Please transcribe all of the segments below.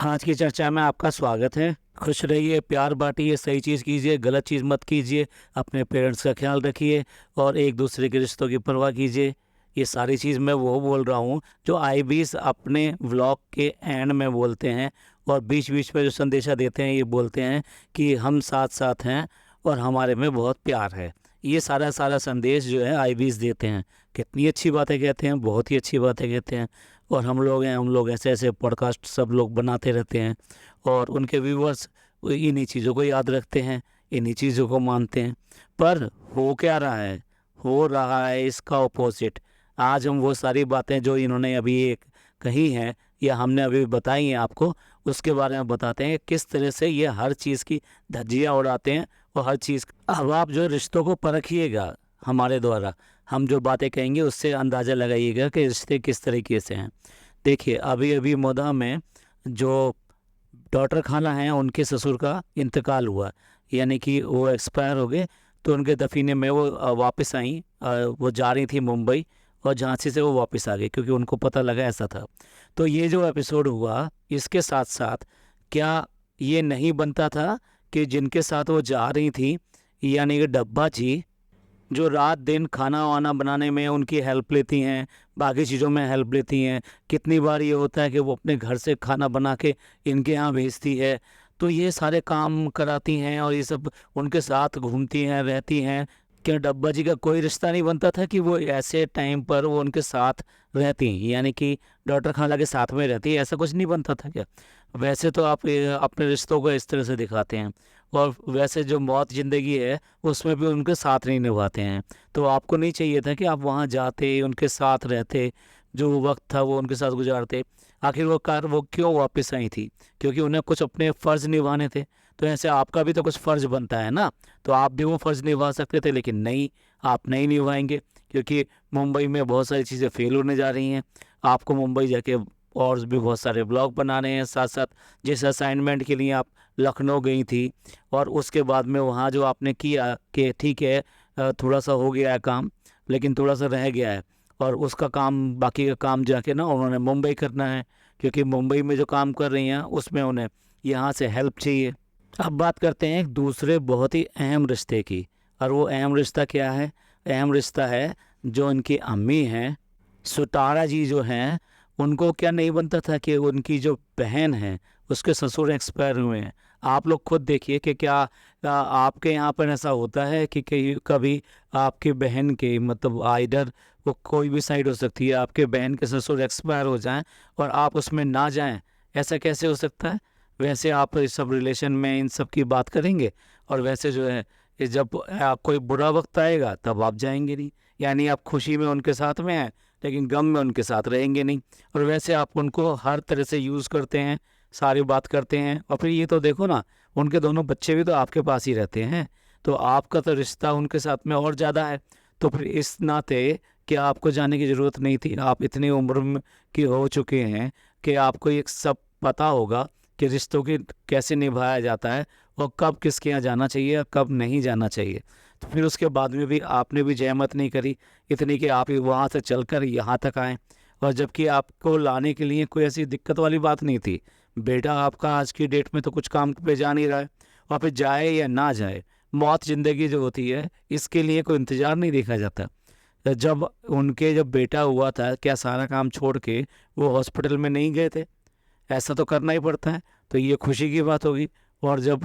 आज की चर्चा में आपका स्वागत है। खुश रहिए, प्यार बांटिए, सही चीज़ कीजिए, गलत चीज़ मत कीजिए, अपने पेरेंट्स का ख्याल रखिए और एक दूसरे के रिश्तों की परवाह कीजिए। ये सारी चीज़ मैं वो बोल रहा हूँ जो आईबीएस अपने व्लॉग के एंड में बोलते हैं और बीच बीच में जो संदेशा देते हैं ये बोलते हैं कि हम साथ साथ हैं और हमारे में बहुत प्यार है। ये सारा सारा संदेश जो है आईबीएस देते हैं। कितनी अच्छी बातें कहते हैं, बहुत ही अच्छी बातें कहते हैं। और हम लोग ऐसे ऐसे पॉडकास्ट सब लोग बनाते रहते हैं और उनके व्यूवर्स इन्हीं चीज़ों को याद रखते हैं, इन्हीं चीज़ों को मानते हैं। पर हो क्या रहा है? हो रहा है इसका ऑपोजिट। आज हम वो सारी बातें जो इन्होंने अभी एक कही हैं या हमने अभी बताई हैं आपको, उसके बारे में बताते हैं किस तरह से ये हर चीज़ की धज्जियाँ उड़ाते हैं और हर चीज़। अब आप जो रिश्तों को परखिएगा हमारे द्वारा, हम जो बातें कहेंगे उससे अंदाज़ा लगाइएगा कि रिश्ते किस तरीके से हैं। देखिए, अभी अभी मोदा में जो डॉटर खाला हैं उनके ससुर का इंतकाल हुआ, यानी कि वो एक्सपायर हो गए। तो उनके दफीने में वो वापस आई। वो जा रही थी मुंबई और झांसी से वो वापस आ गई क्योंकि उनको पता लगा ऐसा था। तो ये जो एपिसोड हुआ इसके साथ साथ क्या ये नहीं बनता था कि जिनके साथ वो जा रही थी, यानी कि डब्बा जी, जो रात दिन खाना वाना बनाने में उनकी हेल्प लेती हैं, बाकी चीज़ों में हेल्प लेती हैं। कितनी बार ये होता है कि वो अपने घर से खाना बना के इनके यहाँ भेजती है, तो ये सारे काम कराती हैं और ये सब उनके साथ घूमती हैं, रहती हैं। क्या डब्बा जी का कोई रिश्ता नहीं बनता था कि वो ऐसे टाइम पर वो उनके साथ रहती, यानी कि डॉक्टर खाला के साथ में रहती है? ऐसा कुछ नहीं बनता था क्या? वैसे तो आप अपने रिश्तों को इस तरह से दिखाते हैं और वैसे जो मौत ज़िंदगी है उसमें भी उनके साथ नहीं निभाते हैं। तो आपको नहीं चाहिए था कि आप वहाँ जाते, उनके साथ रहते, जो वक़्त था वो उनके साथ गुज़ारते। आखिर वो क्यों वापस आई थी? क्योंकि उन्हें कुछ अपने फ़र्ज़ निभाने थे। तो ऐसे आपका भी तो कुछ फ़र्ज़ बनता है ना, तो आप भी वो फ़र्ज़ निभा सकते थे, लेकिन नहीं, आप नहीं निभाएँगे क्योंकि मुंबई में बहुत सारी चीज़ें फ़ेल होने जा रही हैं। आपको मुंबई जाके और भी बहुत सारे ब्लॉग बनाने हैं, साथ-साथ जिस असाइनमेंट के लिए आप लखनऊ गई थी और उसके बाद में वहाँ जो आपने किया कि ठीक है, थोड़ा-सा हो गया है काम, लेकिन थोड़ा-सा रह गया है और उसका काम, बाकी का काम जाके ना उन्होंने मुंबई करना है क्योंकि मुंबई में जो काम कर रही हैं उसमें उन्हें यहाँ से हेल्प चाहिए। अब बात करते हैं एक दूसरे बहुत ही अहम रिश्ते की, और वो अहम रिश्ता क्या है? अहम रिश्ता है जो इनकी अम्मी हैं, सुतारा जी जो हैं, उनको क्या नहीं बनता था कि उनकी जो बहन है उसके ससुर एक्सपायर हुए हैं। आप लोग खुद देखिए कि क्या आपके यहाँ पर ऐसा होता है कि कभी आपकी बहन के, मतलब आइडर वो कोई भी साइड हो सकती है, आपके बहन के ससुर एक्सपायर हो जाएं और आप उसमें ना जाएं? ऐसा कैसे हो सकता है? वैसे आप इस सब रिलेशन में इन सब की बात करेंगे और वैसे जो है कि जब कोई बुरा वक्त आएगा तब आप जाएंगे नहीं, यानी आप खुशी में उनके साथ में हैं लेकिन गम में उनके साथ रहेंगे नहीं। और वैसे आप उनको हर तरह से यूज़ करते हैं, सारी बात करते हैं, और फिर ये तो देखो ना, उनके दोनों बच्चे भी तो आपके पास ही रहते हैं, तो आपका तो रिश्ता उनके साथ में और ज़्यादा है। तो फिर इस नाते क्या आपको जाने की ज़रूरत नहीं थी? आप इतनी उम्र में की हो चुके हैं कि आपको ये सब पता होगा कि रिश्तों की कैसे निभाया जाता है और कब किसके यहाँ जाना चाहिए और कब नहीं जाना चाहिए। तो फिर उसके बाद में भी आपने भी जहमत नहीं करी इतनी कि आप वहाँ से चलकर यहाँ तक आएँ, और जबकि आपको लाने के लिए कोई ऐसी दिक्कत वाली बात नहीं थी। बेटा आपका आज की डेट में तो कुछ काम पे जा नहीं रहा है, और फिर जाए या ना जाए, मौत ज़िंदगी जो होती है इसके लिए कोई इंतज़ार नहीं देखा जाता। जब बेटा हुआ था, क्या सारा काम छोड़ के वो हॉस्पिटल में नहीं गए थे? ऐसा तो करना ही पड़ता है। तो ये खुशी की बात होगी। और जब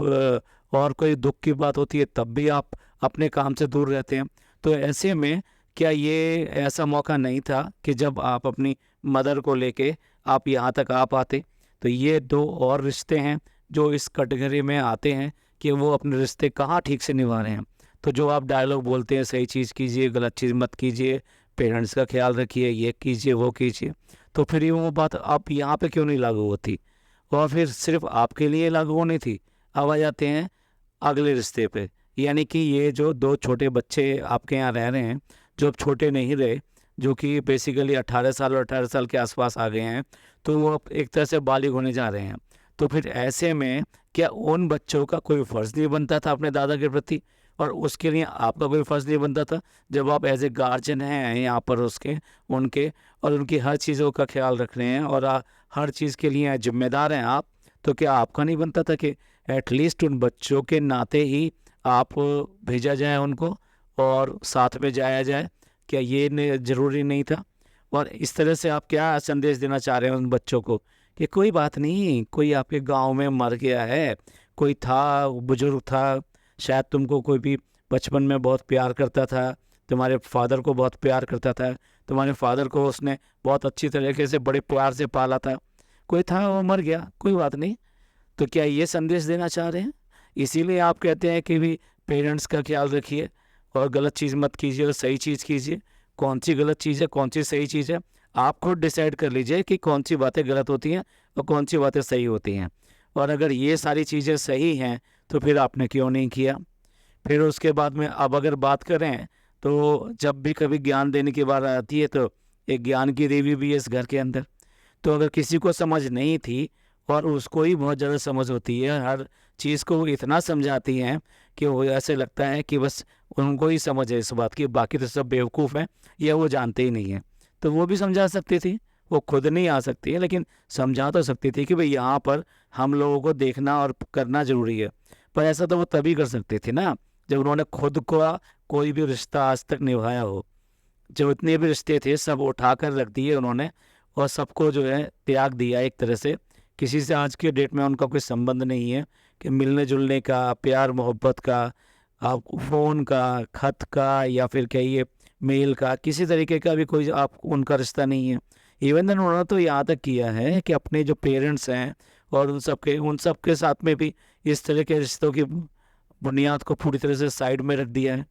और कोई दुख की बात होती है तब भी आप अपने काम से दूर रहते हैं। तो ऐसे में क्या ये ऐसा मौका नहीं था कि जब आप अपनी मदर को लेके आप यहाँ तक आ पाते? तो ये दो और रिश्ते हैं जो इस कैटेगरी में आते हैं कि वो अपने रिश्ते कहाँ ठीक से निभा रहे हैं। तो जो आप डायलॉग बोलते हैं, सही चीज़ कीजिए, गलत चीज़ मत कीजिए, पेरेंट्स का ख्याल रखिए, ये कीजिए, वो कीजिए, तो फिर ये वो बात अब यहाँ पे क्यों नहीं लागू होती? और फिर सिर्फ आपके लिए लागू होनी थी। अब आ जाते हैं अगले रिश्ते पे, यानी कि ये जो 2 छोटे बच्चे आपके यहाँ रह रहे हैं, जो अब छोटे नहीं रहे, जो कि बेसिकली 18 साल और 18 साल के आस-पास आ गए हैं, तो वो अब एक तरह से बालिग होने जा रहे हैं। तो फिर ऐसे में क्या उन बच्चों का कोई फ़र्ज़ नहीं बनता था अपने दादा के प्रति? और उसके लिए आपका कोई फ़र्ज़ नहीं बनता था? जब आप एज़ ए गार्जियन हैं यहाँ पर उसके, उनके, और उनकी हर चीज़ों का ख़्याल रख रहे हैं और हर चीज़ के लिए ज़िम्मेदार हैं आप, तो क्या आपका नहीं बनता था कि एटलीस्ट उन बच्चों के नाते ही आप भेजा जाए उनको और साथ में जाया जाए? क्या ये ज़रूरी नहीं था? और इस तरह से आप क्या संदेश देना चाह रहे हैं उन बच्चों को कि कोई बात नहीं, कोई आपके गांव में मर गया है, कोई था, बुजुर्ग था, शायद तुमको कोई भी बचपन में बहुत प्यार करता था, तुम्हारे फादर को बहुत प्यार करता था, तुम्हारे फादर को उसने बहुत अच्छी तरीके से बड़े प्यार से पाला था, कोई था वो मर गया, कोई बात नहीं। तो क्या ये संदेश देना चाह रहे हैं? इसीलिए आप कहते हैं कि भी पेरेंट्स का ख्याल रखिए और गलत चीज़ मत कीजिए और सही चीज़ कीजिए। कौन सी गलत चीज़ है, कौन सी सही चीज़ है, आप खुद डिसाइड कर लीजिए कि कौन सी बातें गलत होती हैं और कौन सी बातें सही होती हैं। और अगर ये सारी चीज़ें सही हैं तो फिर आपने क्यों नहीं किया? फिर उसके बाद में अब अगर बात करें तो जब भी कभी ज्ञान देने की बात आती है तो एक ज्ञान की देवी भी है इस घर के अंदर। तो अगर किसी को समझ नहीं थी और उसको ही बहुत ज़्यादा समझ होती है, हर चीज़ को वो इतना समझाती हैं कि वो ऐसे लगता है कि बस उनको ही समझ है इस बात की, बाकी तो सब बेवकूफ़ हैं या वो जानते ही नहीं हैं। तो वो भी समझा सकती थी, वो खुद नहीं आ सकती है लेकिन समझा तो सकती थी कि भाई यहाँ पर हम लोगों को देखना और करना ज़रूरी है। पर ऐसा तो वो तभी कर सकती थी ना जब उन्होंने खुद को कोई भी रिश्ता आज तक निभाया हो। जो इतने भी रिश्ते थे सब उठा कर रख दिए उन्होंने और सबको जो है त्याग दिया एक तरह से। किसी से आज के डेट में उनका कोई संबंध नहीं है कि मिलने जुलने का, प्यार मोहब्बत का, आप फ़ोन का, खत का या फिर कहिए मेल का, किसी तरीके का भी कोई आप उनका रिश्ता नहीं है। इवन देन उन्होंने तो यहाँ तक किया है कि अपने जो पेरेंट्स हैं और उन सब के साथ में भी इस तरह के रिश्तों की बुनियाद को पूरी तरह से साइड में रख दिया है।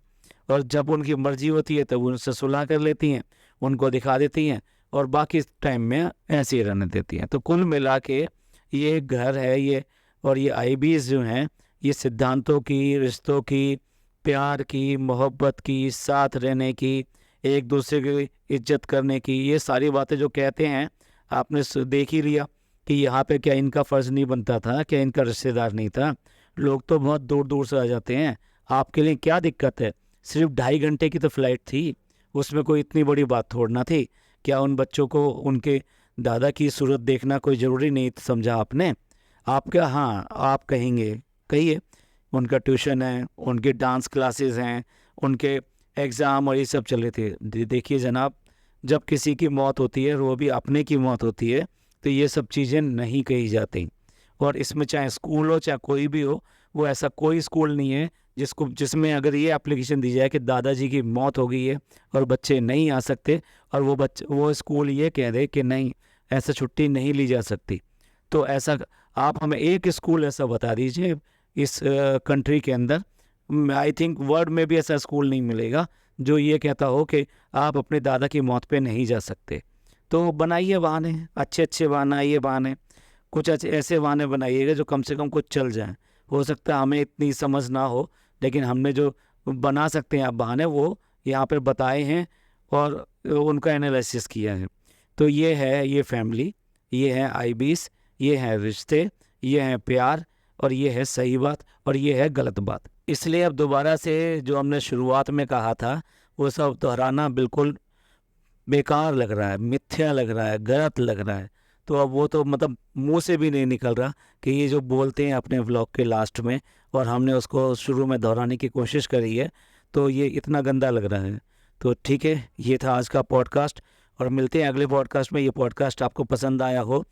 और जब उनकी मर्जी होती है तब उनसे सुलह कर लेती हैं, उनको दिखा देती हैं और बाकी टाइम में ऐसे ही रहने देती हैं। तो कुल मिला के ये घर है ये, और ये आईबीज़ जो हैं ये सिद्धांतों की, रिश्तों की, प्यार की, मोहब्बत की, साथ रहने की, एक दूसरे की इज्जत करने की, ये सारी बातें जो कहते हैं आपने देख ही लिया कि यहाँ पे क्या इनका फ़र्ज़ नहीं बनता था, क्या इनका रिश्तेदार नहीं था? लोग तो बहुत दूर दूर से आ जाते हैं, आपके लिए क्या दिक्कत है? सिर्फ 2.5 घंटे की तो फ्लाइट थी, उसमें कोई इतनी बड़ी बात थोड़ना थी। क्या उन बच्चों को उनके दादा की सूरत देखना कोई ज़रूरी नहीं समझा आपने? आप क्या, हाँ आप कहेंगे, कहिए, उनका ट्यूशन है, उनके डांस क्लासेस हैं, उनके एग्ज़ाम और ये सब चल रहे थे। देखिए जनाब, जब किसी की मौत होती है और वो भी अपने की मौत होती है तो ये सब चीज़ें नहीं कही जाती। और इसमें चाहे स्कूल हो चाहे कोई भी हो, वो ऐसा कोई स्कूल नहीं है जिसमें अगर ये एप्लीकेशन दी जाए कि दादाजी की मौत हो गई है और बच्चे नहीं आ सकते और वो स्कूल ये कह दे कि नहीं, ऐसा छुट्टी नहीं ली जा सकती। तो ऐसा आप हमें एक स्कूल ऐसा बता दीजिए इस कंट्री के अंदर, आई थिंक वर्ल्ड में भी ऐसा स्कूल नहीं मिलेगा जो ये कहता हो कि आप अपने दादा की मौत पे नहीं जा सकते। तो बनाइए बहाने, अच्छे अच्छे बनाइए बहाने, कुछ ऐसे बहाने बनाइएगा जो कम से कम कुछ चल जाएं। हो सकता है हमें इतनी समझ ना हो, लेकिन हमने जो बना सकते हैं आप बहाने वो यहाँ पर बताए हैं और उनका एनालिसिस किया है। तो ये है, ये फैमिली, ये है आईबीज़, ये है रिश्ते, ये है प्यार और ये है सही बात और ये है गलत बात। इसलिए अब दोबारा से जो हमने शुरुआत में कहा था वो सब दोहराना बिल्कुल बेकार लग रहा है, मिथ्या लग रहा है, गलत लग रहा है। तो अब वो तो मतलब मुंह से भी नहीं निकल रहा कि ये जो बोलते हैं अपने व्लॉग के लास्ट में और हमने उसको शुरू में दोहराने की कोशिश करी है, तो ये इतना गंदा लग रहा है। तो ठीक है, ये था आज का पॉडकास्ट और मिलते हैं अगले पॉडकास्ट में। ये पॉडकास्ट आपको पसंद आया हो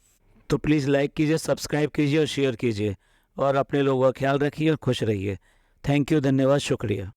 तो प्लीज़ लाइक कीजिए, सब्सक्राइब कीजिए और शेयर कीजिए और अपने लोगों का ख्याल रखिए और खुश रहिए। थैंक यू, धन्यवाद, शुक्रिया।